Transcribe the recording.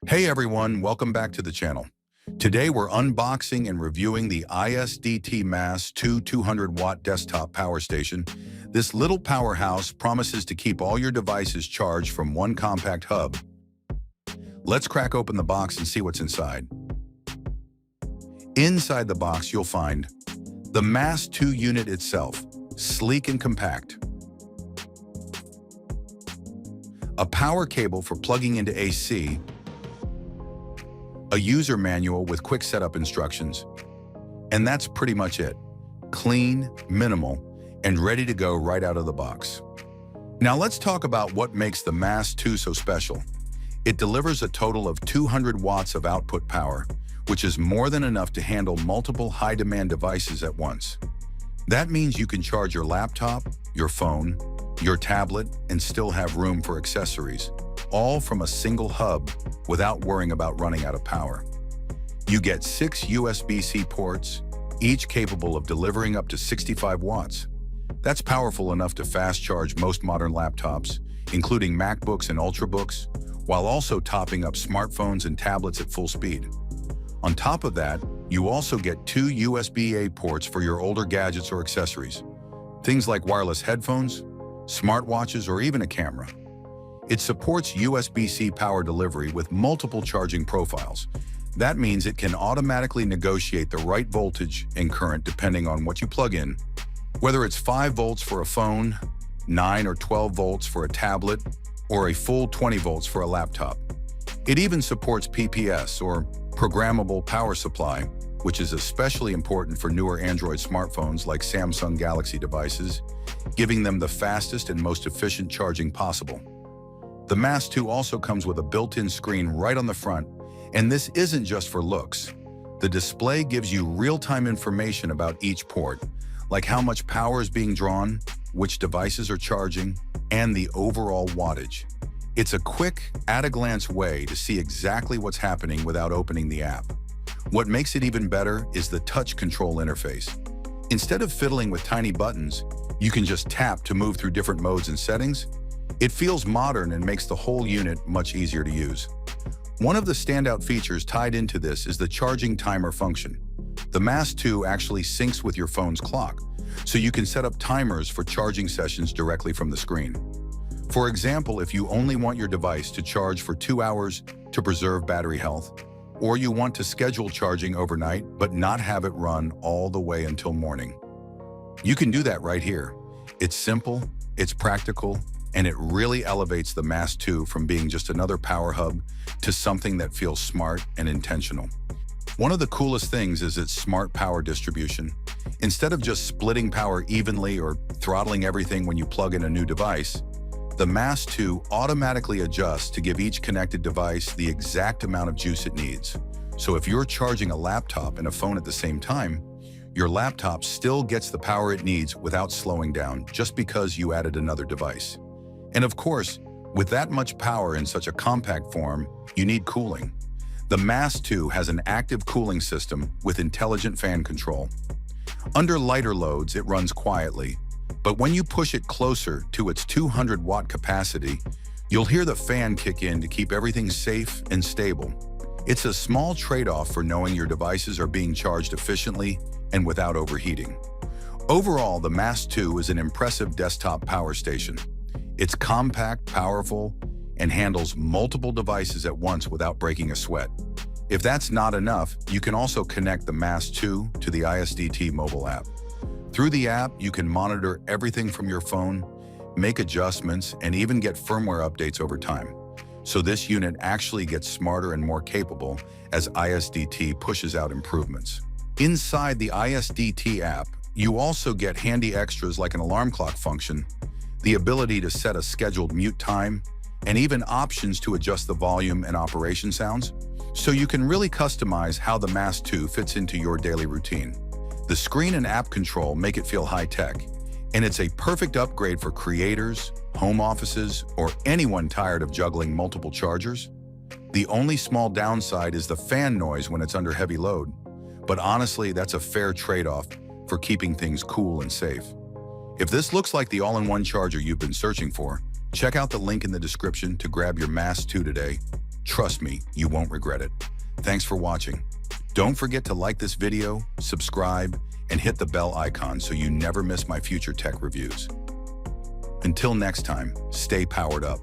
Hey everyone, welcome back to the channel. Today we're unboxing and reviewing the ISDT MASS2 200W desktop power station. This little powerhouse promises to keep all your devices charged from one compact hub. Let's crack open the box and see what's inside. Inside the box you'll find the MASS2 unit itself, sleek and compact. A power cable for plugging into AC, a user manual with quick setup instructions, and that's pretty much it. Clean, minimal, and ready to go right out of the box. Now let's talk about what makes the MASS2 so special. It delivers a total of 200 watts of output power, which is more than enough to handle multiple high-demand devices at once. That means you can charge your laptop, your phone, your tablet, and still have room for accessories, all from a single hub without worrying about running out of power. You get 6 USB-C ports, each capable of delivering up to 65 watts. That's powerful enough to fast charge most modern laptops, including MacBooks and Ultrabooks, while also topping up smartphones and tablets at full speed. On top of that, you also get 2 USB-A ports for your older gadgets or accessories, things like wireless headphones, smartwatches, or even a camera. It supports USB-C power delivery with multiple charging profiles. That means it can automatically negotiate the right voltage and current depending on what you plug in. Whether it's 5 volts for a phone, 9 or 12 volts for a tablet, or a full 20 volts for a laptop. It even supports PPS, or programmable power supply, which is especially important for newer Android smartphones like Samsung Galaxy devices, giving them the fastest and most efficient charging possible. The MASS2 also comes with a built-in screen right on the front, and this isn't just for looks. The display gives you real-time information about each port, like how much power is being drawn, which devices are charging, and the overall wattage. It's a quick, at-a-glance way to see exactly what's happening without opening the app. What makes it even better is the touch control interface. Instead of fiddling with tiny buttons, you can just tap to move through different modes and settings. It feels modern and makes the whole unit much easier to use. One of the standout features tied into this is the charging timer function. The MASS2 actually syncs with your phone's clock, so you can set up timers for charging sessions directly from the screen. For example, if you only want your device to charge for 2 hours to preserve battery health, or you want to schedule charging overnight but not have it run all the way until morning. You can do that right here. It's simple, it's practical, and it really elevates the MASS2 from being just another power hub to something that feels smart and intentional. One of the coolest things is its smart power distribution. Instead of just splitting power evenly or throttling everything when you plug in a new device, the MASS2 automatically adjusts to give each connected device the exact amount of juice it needs. So if you're charging a laptop and a phone at the same time, your laptop still gets the power it needs without slowing down just because you added another device. And of course, with that much power in such a compact form, you need cooling. The MASS2 has an active cooling system with intelligent fan control. Under lighter loads, it runs quietly, but when you push it closer to its 200-watt capacity, you'll hear the fan kick in to keep everything safe and stable. It's a small trade-off for knowing your devices are being charged efficiently and without overheating. Overall, the MASS2 is an impressive desktop power station. It's compact, powerful, and handles multiple devices at once without breaking a sweat. If that's not enough, you can also connect the MASS2 to the ISDT mobile app. Through the app, you can monitor everything from your phone, make adjustments, and even get firmware updates over time. So this unit actually gets smarter and more capable as ISDT pushes out improvements. Inside the ISDT app, you also get handy extras like an alarm clock function, the ability to set a scheduled mute time, and even options to adjust the volume and operation sounds, so you can really customize how the MASS2 fits into your daily routine. The screen and app control make it feel high-tech, and it's a perfect upgrade for creators, home offices, or anyone tired of juggling multiple chargers. The only small downside is the fan noise when it's under heavy load, but honestly, that's a fair trade-off for keeping things cool and safe. If this looks like the all-in-one charger you've been searching for, check out the link in the description to grab your MASS2 today. Trust me, you won't regret it. Thanks for watching. Don't forget to like this video, subscribe, and hit the bell icon so you never miss my future tech reviews. Until next time, stay powered up.